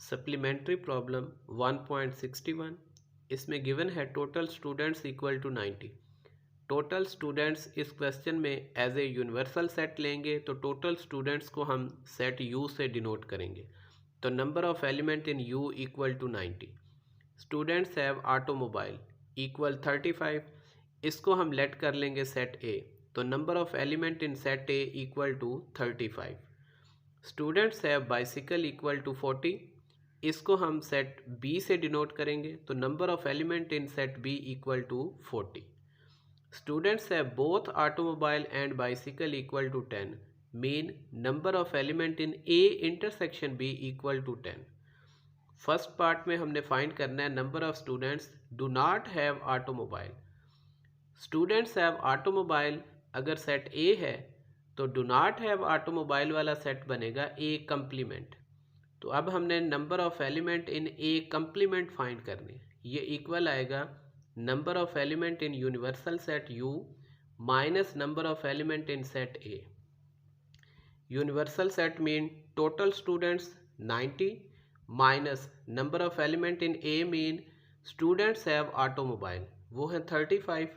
Supplementary problem 1.61। इसमें given है total students equal to 90। Total students इस क्वेश्चन में एज ए यूनिवर्सल सेट लेंगे तो टोटल स्टूडेंट्स को हम सेट यू से डिनोट करेंगे। तो number of element in U equal to 90। Students have automobile equal 35। इसको हम लेट कर लेंगे सेट ए। तो number of element in set A equal to 35। Students have bicycle equal to 40। इसको हम सेट बी से डिनोट करेंगे। तो number of element in set B equal to 40। Students have both automobile and bicycle equal to 10 mean number of element in A intersection B equal to 10। First part में हमने find करना है number of students do not have automobile. Students have automobile अगर set A है तो do not have automobile वाला set बनेगा A complement. तो अब हमने number of element in A complement find करने। ये इक्वल आएगा number of element in universal set U minus number of element in set A. Universal set mean total students 90 minus number of element in A mean students have automobile, वो है 35।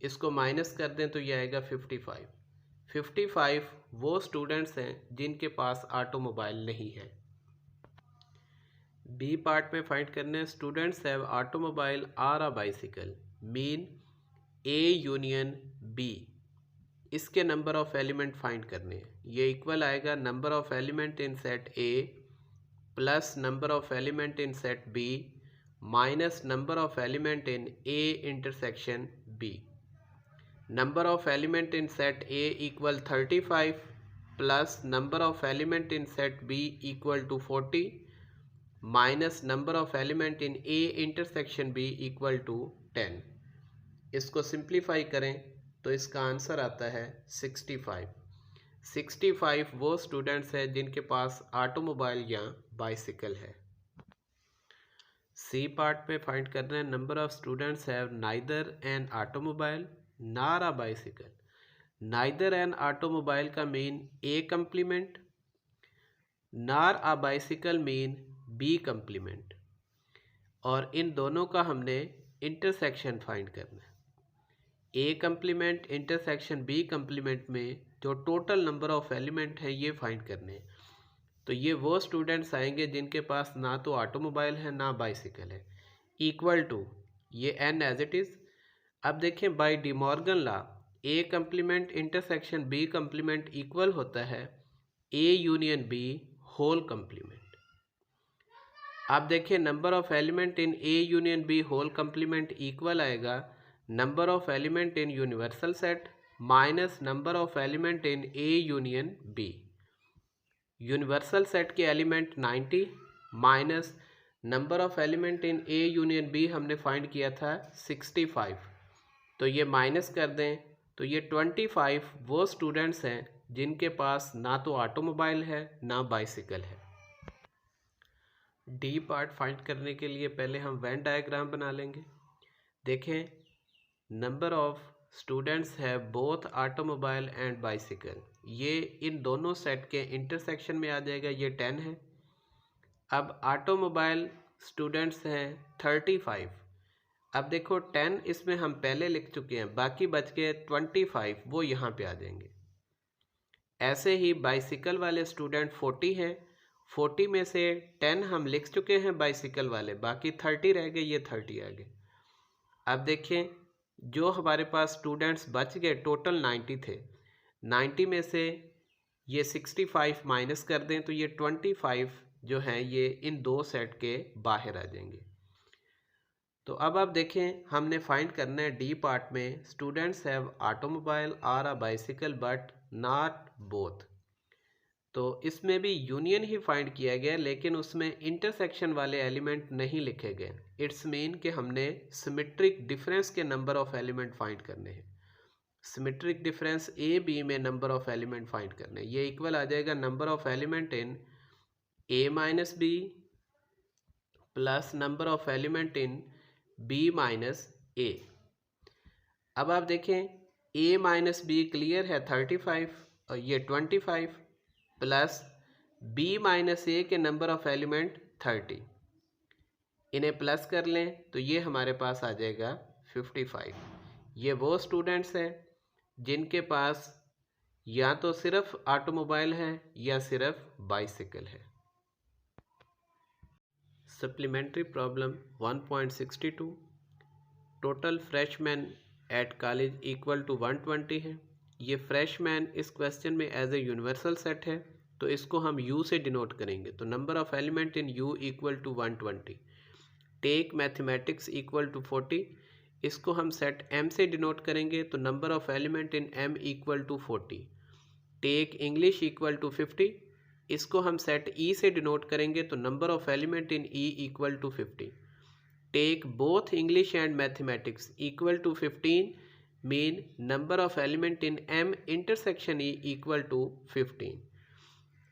इसको minus कर दें तो ये आएगा 55। 55 वो स्टूडेंट्स हैं जिनके पास ऑटोमोबाइल नहीं है। बी पार्ट में फाइंड करने हैं students have automobile or a bicycle mean A union B. इसके नंबर ऑफ एलिमेंट फाइंड करने हैं। ये इक्वल आएगा number of element in set A plus number of element in set B minus number of element in A intersection B. Number of element in set A equal 35 plus number of element in set B equal to 40 minus number of element in A intersection B equal to 10। इसको simplify करें तो इसका answer आता है 65। 65 वो students हैं जिनके पास automobile या बाइसिकल है। सी पार्ट में फाइंड कर रहे हैं number of students have neither an automobile nor a bicycle. Neither an automobile का mean A complement, nor a bicycle mean B complement, और इन दोनों का हमने इंटरसेक्शन फाइंड करना है। A complement intersection B complement में जो टोटल नंबर ऑफ एलिमेंट है ये फाइंड करने हैं। तो ये वो स्टूडेंट्स आएंगे जिनके पास ना तो ऑटोमोबाइल है ना बाइसिकल है। इक्वल टू ये एन एज इट इज़। अब देखें by De Morgan law A complement intersection B complement equal होता है A union B whole complement. आप देखिए number of element in A union B whole complement equal आएगा number of element in universal set minus number of element in A union B. Universal set के element 90 minus number of element in A union B हमने find किया था 65। तो ये minus कर दें तो ये 25 वो स्टूडेंट्स हैं जिनके पास ना तो ऑटोमोबाइल है ना बाइसिकल है। डी पार्ट फाइंड करने के लिए पहले हम वेन डायग्राम बना लेंगे। देखें number of students have both automobile and bicycle, ये इन दोनों सेट के इंटरसेक्शन में आ जाएगा, ये 10 है। अब ऑटोमोबाइल स्टूडेंट्स हैं 35। अब देखो 10 इसमें हम पहले लिख चुके हैं, बाकी बच गए 25 वो यहाँ पे आ जाएंगे। ऐसे ही बाइसिकल वाले स्टूडेंट 40 हैं, 40 में से 10 हम लिख चुके हैं बाइसिकल वाले, बाकी 30 रह गए, ये 30 आ गए। अब देखें जो हमारे पास स्टूडेंट्स बच गए टोटल 90 थे, 90 में से ये 65 माइनस कर दें तो ये 25 जो हैं ये इन दो सेट के बाहर आ जाएंगे। तो अब आप देखें हमने फाइंड करना है डी पार्ट में students have automobile or a bicycle but not both. तो इसमें भी यूनियन ही फाइंड किया गया लेकिन उसमें इंटरसेक्शन वाले एलिमेंट नहीं लिखे गए। इट्स मीन कि हमने सिमेट्रिक डिफरेंस के नंबर ऑफ एलिमेंट फाइंड करने हैं। सिमेट्रिक डिफरेंस ए बी में नंबर ऑफ एलिमेंट फाइंड करने, ये इक्वल आ जाएगा number of element in A minus B plus number of element in B minus A. अब आप देखें ए माइनस बी क्लियर है 35 और ये 25 प्लस बी माइनस ए के नंबर ऑफ एलिमेंट 30, इन्हें प्लस कर लें तो ये हमारे पास आ जाएगा 55। ये वो स्टूडेंट्स हैं जिनके पास या तो सिर्फ ऑटोमोबाइल है या सिर्फ बाइसिकल है। Supplementary problem 1.62, total freshman at college equal to 120 है। ये फ्रेशमैन इस क्वेश्चन में एज ए यूनिवर्सल सेट है, तो इसको हम यू से डिनोट करेंगे। तो number of element in U equal to 120। Take mathematics equal to 40, इसको हम सेट एम से डिनोट करेंगे, तो number of element in M equal to 40। Take English equal to 50, इसको हम सेट ई से डिनोट करेंगे, तो number of element in E equal to 50। Take both English and mathematics equal to 15 mean number of element in M intersection E equal to 15।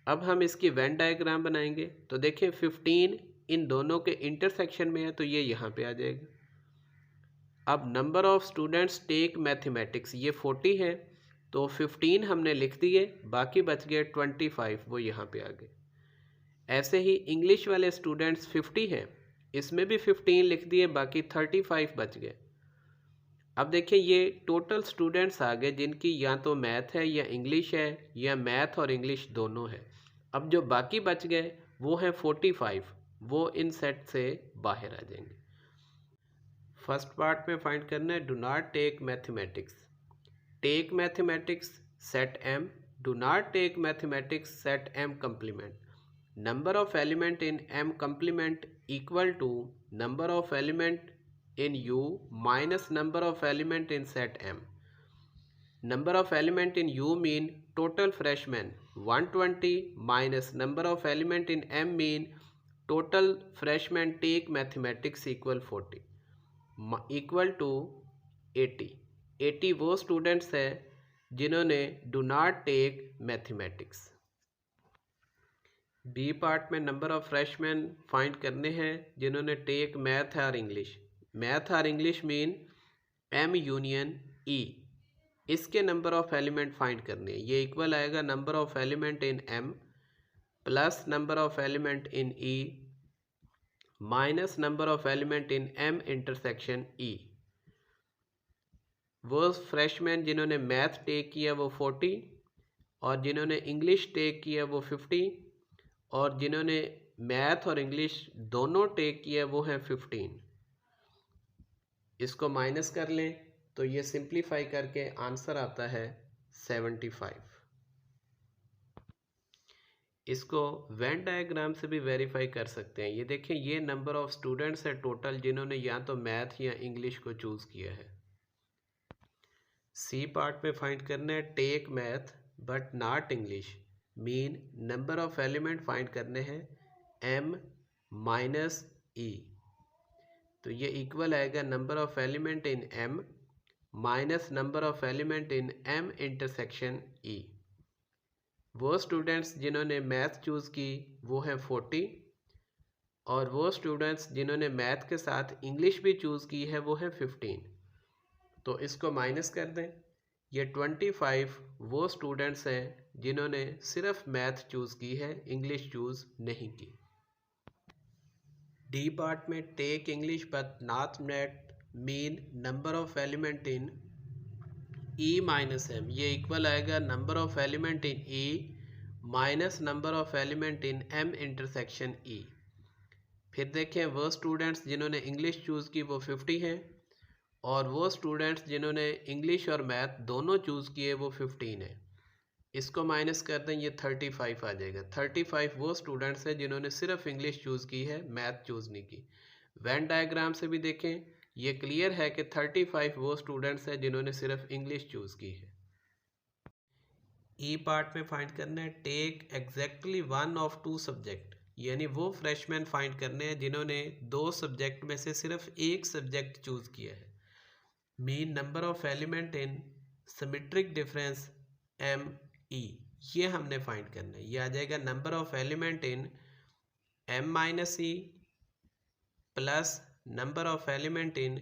अब हम इसकी Venn diagram बनाएंगे। तो देखिए 15 इन दोनों के इंटरसेक्शन में है, तो ये यहाँ पे आ जाएगा। अब number of students take mathematics ये 40 है, तो 15 हमने लिख दिए, बाकी बच गए 25, वो यहाँ पे आ गए। ऐसे ही इंग्लिश वाले स्टूडेंट्स 50 हैं, इसमें भी 15 लिख दिए, बाकी 35 बच गए। अब देखिए ये टोटल स्टूडेंट्स आ गए जिनकी या तो मैथ है या इंग्लिश है, या मैथ और इंग्लिश दोनों है। अब जो बाकी बच गए वो हैं 45, वो इन सेट से बाहर आ जाएंगे। फर्स्ट पार्ट में फाइंड करना है do not take mathematics. Take mathematics set M, do not take mathematics set M complement. Number of element in M complement equal to number of element in U minus number of element in set M. Number of element in U mean total freshmen 120 minus number of element in M mean total freshmen take mathematics equal 40 equal to 80। 80 वो students हैं जिन्होंने do not take mathematics। B part में number of freshman find करने हैं जिन्होंने take math और English. Math और English mean M union E, इसके नंबर ऑफ एलिमेंट फाइंड करने हैं। ये इक्वल आएगा number of element in M plus number of element in E minus number of element in M intersection E. वो freshman जिन्होंने math take किया वो 40, और जिन्होंने इंग्लिश टेक किया वो 50, और जिन्होंने मैथ और इंग्लिश दोनों टेक किया वो हैं 15। इसको माइनस कर लें तो ये सिंप्लीफाई करके आंसर आता है 75। इसको वेन डायग्राम से भी वेरीफाई कर सकते हैं। ये देखें, ये नंबर ऑफ स्टूडेंट्स है टोटल जिन्होंने या तो मैथ या इंग्लिश को चूज किया है। सी पार्ट में फाइंड करना है take math but not English mean number of element find करने हैं एम माइनस ई। तो ये इक्वल आएगा number of element in M minus number of element in M intersection E. वो स्टूडेंट्स जिन्होंने मैथ चूज़ की वो हैं 40, और वो स्टूडेंट्स जिन्होंने मैथ के साथ इंग्लिश भी चूज़ की है वो हैं 15। तो इसको माइनस कर दें। ये 25 वो स्टूडेंट्स हैं जिन्होंने सिर्फ मैथ चूज़ की है, इंग्लिश चूज़ नहीं की। डी पार्ट में take English but not math mean number of element in E minus M. ये इक्वल आएगा number of element in E minus number of element in M intersection E. फिर देखें वो students जिन्होंने English choose की वो 50 हैं, और वो स्टूडेंट्स जिन्होंने इंग्लिश और मैथ दोनों चूज़ किए वो 15 हैं। इसको माइनस कर दें, ये 35 आ जाएगा। 35 वो स्टूडेंट्स हैं जिन्होंने सिर्फ इंग्लिश चूज़ की है, मैथ चूज़ नहीं की। वेन डायग्राम से भी देखें, ये क्लियर है कि 35 वो स्टूडेंट्स हैं जिन्होंने सिर्फ इंग्लिश चूज़ की है। ई पार्ट में फाइंड करना है take exactly one of two subject, यानी वो फ्रेशमैन फाइंड करने हैं जिन्होंने दो सब्जेक्ट में से सिर्फ एक सब्जेक्ट चूज़ किया है। Mean number of element in symmetric difference M E, ये हमने फाइंड करना है। ये आ जाएगा number of element in M minus E plus number of element in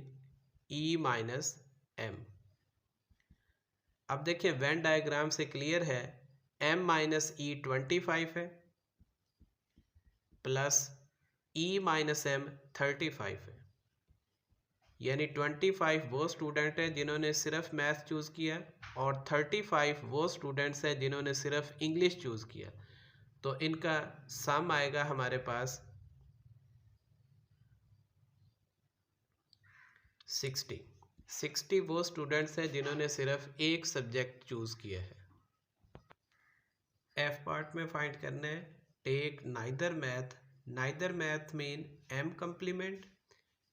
E minus M. अब देखिए वेन डायग्राम से क्लियर है, m माइनस ई 25 है, प्लस ई माइनस एम 35 है, यानी 25 वो स्टूडेंट है जिन्होंने सिर्फ मैथ चूज़ किया और 35 वो स्टूडेंट्स हैं जिन्होंने सिर्फ इंग्लिश चूज़ किया। तो इनका सम आएगा हमारे पास 60 वो स्टूडेंट्स हैं जिन्होंने सिर्फ एक सब्जेक्ट चूज़ किया है। एफ पार्ट में फाइंड करना है take neither math mean M complement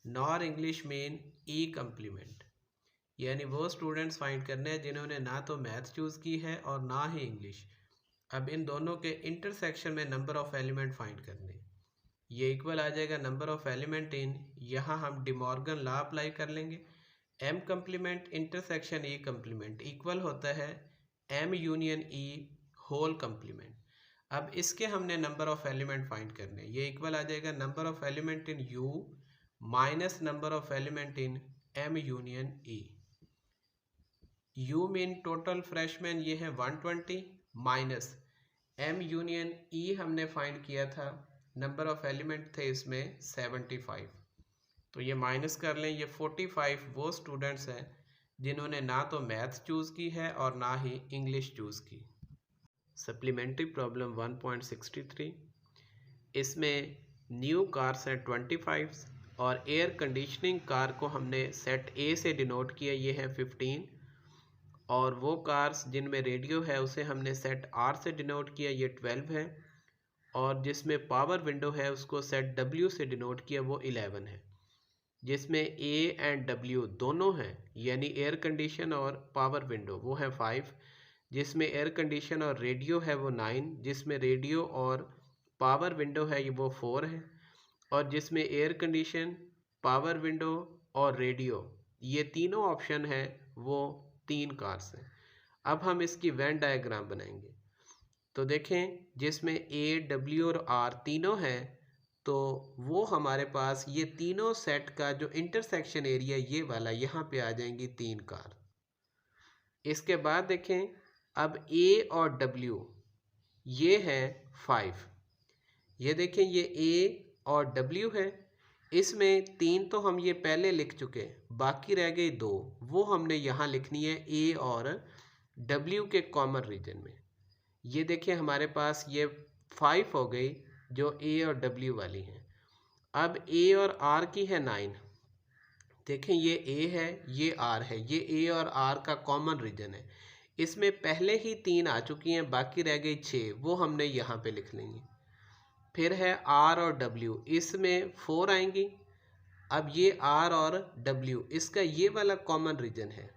nor English mean E complement, यानी वो स्टूडेंट्स फाइंड करने हैं जिन्होंने ना तो मैथ चूज़ की है और ना ही इंग्लिश। अब इन दोनों के इंटरसेक्शन में नंबर ऑफ एलिमेंट फाइंड करने, ये इक्वल आ जाएगा नंबर ऑफ एलिमेंट इन, यहाँ हम डिमॉर्गन लॉ अप्लाई कर लेंगे, M complement intersection E complement equal होता है M union E whole complement. अब इसके हमने नंबर ऑफ एलिमेंट फाइंड करने, ये इक्वल आ जाएगा number of element in U minus number of element in M union E. U mean total freshman ये है 120 माइनस एम यूनियन ई हमने फाइंड किया था, नंबर ऑफ एलिमेंट थे इसमें 75, तो ये माइनस कर लें, ये 45 वो स्टूडेंट्स हैं जिन्होंने ना तो मैथ चूज़ की है और ना ही इंग्लिश चूज़ की। सप्लीमेंट्री प्रॉब्लम 1.63, इसमें न्यू कार्स हैं 25 और एयर कंडीशनिंग कार को हमने सेट ए से डिनोट किया, ये है 15, और वो कार्स जिनमें रेडियो है उसे हमने सेट आर से डिनोट किया, ये 12 है, और जिसमें पावर विंडो है उसको सेट डब्ल्यू से डिनोट किया, वो 11 है। जिसमें ए एंड डब्ल्यू दोनों हैं यानी एयर कंडीशन और पावर विंडो वो है 5, जिसमें एयर कंडीशन और रेडियो है वो 9, जिसमें रेडियो और पावर विंडो है ये वो 4 है, और जिसमें एयर कंडीशन पावर विंडो और रेडियो ये तीनों ऑप्शन है वो 3 कार्स हैं। अब हम इसकी वेन डायग्राम बनाएंगे, तो देखें जिसमें ए डब्ल्यू और आर तीनों हैं तो वो हमारे पास ये तीनों सेट का जो इंटरसेक्शन एरिया ये वाला यहाँ पे आ जाएंगी 3 कार। इसके बाद देखें अब ए और डब्ल्यू ये है 5, ये देखें ये ए और डब्ल्यू है, इसमें 3 तो हम ये पहले लिख चुके, बाकी रह गई 2, वो हमने यहाँ लिखनी है ए और डब्ल्यू के कॉमन रीजन में। ये देखिए हमारे पास ये 5 हो गई जो ए और डब्ल्यू वाली है। अब ए और आर की है 9, देखें ये ए है ये आर है, ये ए और आर का कॉमन रीजन है, इसमें पहले ही 3 आ चुकी हैं, बाकी रह गई 6, वो हमने यहाँ पे लिख लेंगे। फिर है आर और डब्ल्यू, इसमें 4 आएंगी। अब ये आर और डब्ल्यू इसका ये वाला कॉमन रीजन है,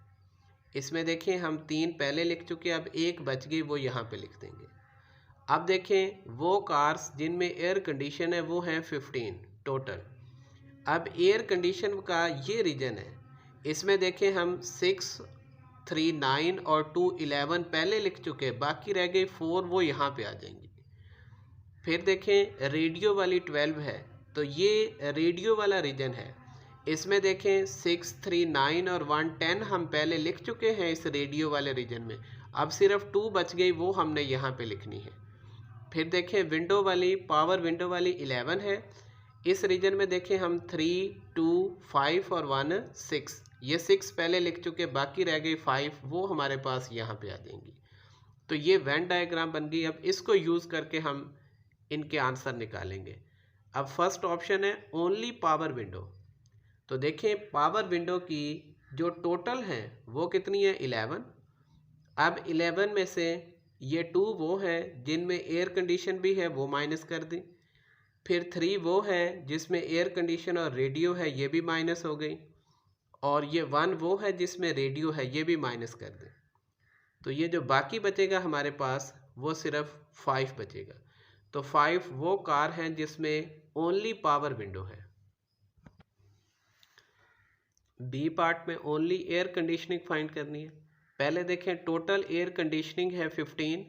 इसमें देखें हम 3 पहले लिख चुके, अब 1 बच गई वो यहाँ पे लिख देंगे। अब देखें वो कार्स जिनमें एयर कंडीशन है वो हैं 15 टोटल। अब एयर कंडीशन का ये रीजन है, इसमें देखें हम 6, 3, 9 और 2, 11 पहले लिख चुके, बाकी रह गई 4, वो यहाँ पे आ जाएंगी। फिर देखें रेडियो वाली 12 है, तो ये रेडियो वाला रीजन है, इसमें देखें 6, 3, 9 और 1, 10 हम पहले लिख चुके हैं इस रेडियो वाले रीजन में, अब सिर्फ 2 बच गई, वो हमने यहाँ पे लिखनी है। फिर देखें विंडो वाली पावर विंडो वाली 11 है, इस रीजन में देखें हम 3, 2, 5 और 1, 6, ये 6 पहले लिख चुके, बाकी रह गई 5, वो हमारे पास यहाँ पे आ जाएंगी। तो ये वेन डायग्राम बन गई। अब इसको यूज़ करके हम इनके आंसर निकालेंगे। अब फर्स्ट ऑप्शन है ओनली पावर विंडो, तो देखें पावर विंडो की जो टोटल है वो कितनी है 11। अब 11 में से ये 2 वो है जिनमें एयर कंडीशन भी है, वो माइनस कर दें। फिर 3 वो है जिसमें एयर कंडीशन और रेडियो है, ये भी माइनस हो गई। और ये 1 वो है जिसमें रेडियो है, ये भी माइनस कर दें। तो ये जो बाकी बचेगा हमारे पास वो सिर्फ 5 बचेगा। तो 5 वो कार हैं जिसमें ओनली पावर विंडो है। बी पार्ट में ओनली एयर कंडीशनिंग फाइंड करनी है। पहले देखें टोटल एयर कंडीशनिंग है 15।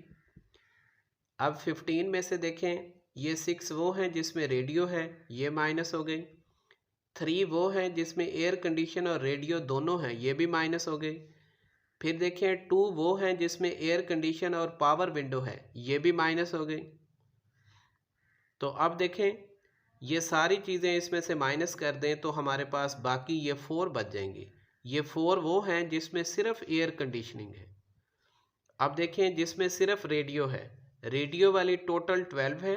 अब 15 में से देखें ये 6 वो हैं जिसमें रेडियो है, ये माइनस हो गई। 3 वो हैं जिसमें एयर कंडीशन और रेडियो दोनों हैं, ये भी माइनस हो गई। फिर देखें 2 वो हैं जिसमें एयर कंडीशन और पावर विंडो है, ये भी माइनस हो गई। तो अब देखें ये सारी चीज़ें इसमें से माइनस कर दें तो हमारे पास बाकी ये 4 बच जाएंगे। ये 4 वो हैं जिसमें सिर्फ एयर कंडीशनिंग है। अब देखें जिसमें सिर्फ रेडियो है, रेडियो वाली टोटल 12 है।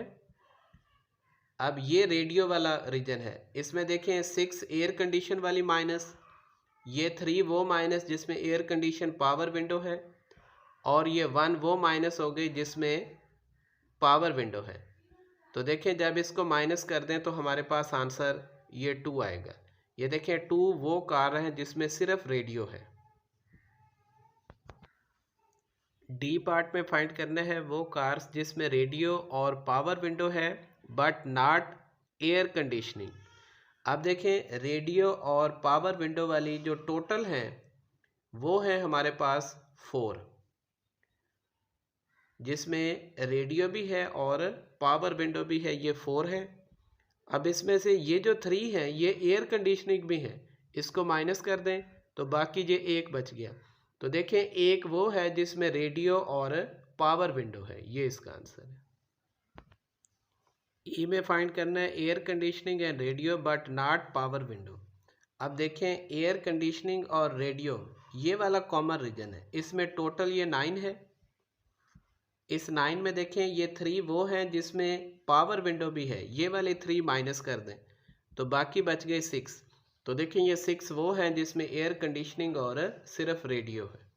अब ये रेडियो वाला रीजन है, इसमें देखें 6 एयर कंडीशन वाली माइनस, ये 3 वो माइनस जिसमें एयर कंडीशन पावर विंडो है, और ये 1 वो माइनस हो गई जिसमें पावर विंडो है। तो देखें जब इसको माइनस कर दें तो हमारे पास आंसर ये 2 आएगा। ये देखें 2 वो कार है जिसमें सिर्फ रेडियो है। डी पार्ट में फाइंड करना है वो कार्स जिसमें रेडियो और पावर विंडो है बट नॉट एयर कंडीशनिंग। अब देखें रेडियो और पावर विंडो वाली जो टोटल है वो है हमारे पास 4, जिसमें रेडियो भी है और पावर विंडो भी है, ये 4 है। अब इसमें से ये जो 3 है ये एयर कंडीशनिंग भी है, इसको माइनस कर दें तो बाकी ये 1 बच गया। तो देखें एक वो है जिसमें रेडियो और पावर विंडो है, ये इसका आंसर है। ई में फाइंड करना है air conditioning and radio but not power window. अब देखें एयर कंडीशनिंग और रेडियो ये वाला कॉमन रीजन है, इसमें टोटल ये 9 है। इस 9 में देखें ये 3 वो हैं जिसमें पावर विंडो भी है, ये वाले 3 माइनस कर दें तो बाकी बच गए 6। तो देखें ये 6 वो हैं जिसमें एयर कंडीशनिंग और सिर्फ रेडियो है।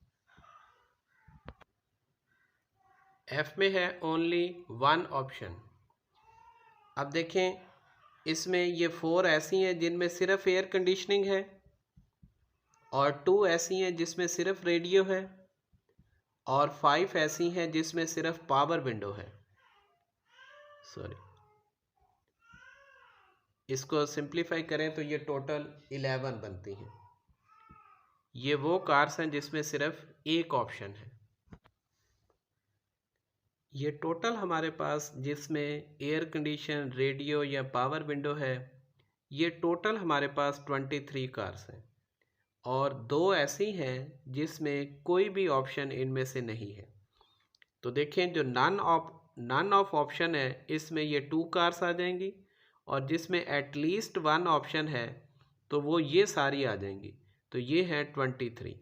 एफ में है ओनली 1 ऑप्शन। अब देखें इसमें ये 4 ऐसी हैं जिनमें सिर्फ एयर कंडीशनिंग है, और 2 ऐसी हैं जिसमें सिर्फ रेडियो है, और 5 ऐसी हैं जिसमें सिर्फ पावर विंडो है। सॉरी, इसको सिंप्लीफाई करें तो ये टोटल 11 बनती हैं। ये वो कार्स हैं जिसमें सिर्फ एक ऑप्शन है। ये टोटल हमारे पास जिसमें एयर कंडीशन, रेडियो या पावर विंडो है, ये टोटल हमारे पास 23 कार्स हैं, और 2 ऐसी हैं जिसमें कोई भी ऑप्शन इनमें से नहीं है। तो देखें जो नन ऑफ ऑप्शन है इसमें ये 2 कार्स आ जाएंगी, और जिसमें एटलीस्ट 1 ऑप्शन है तो वो ये सारी आ जाएंगी, तो ये है 23।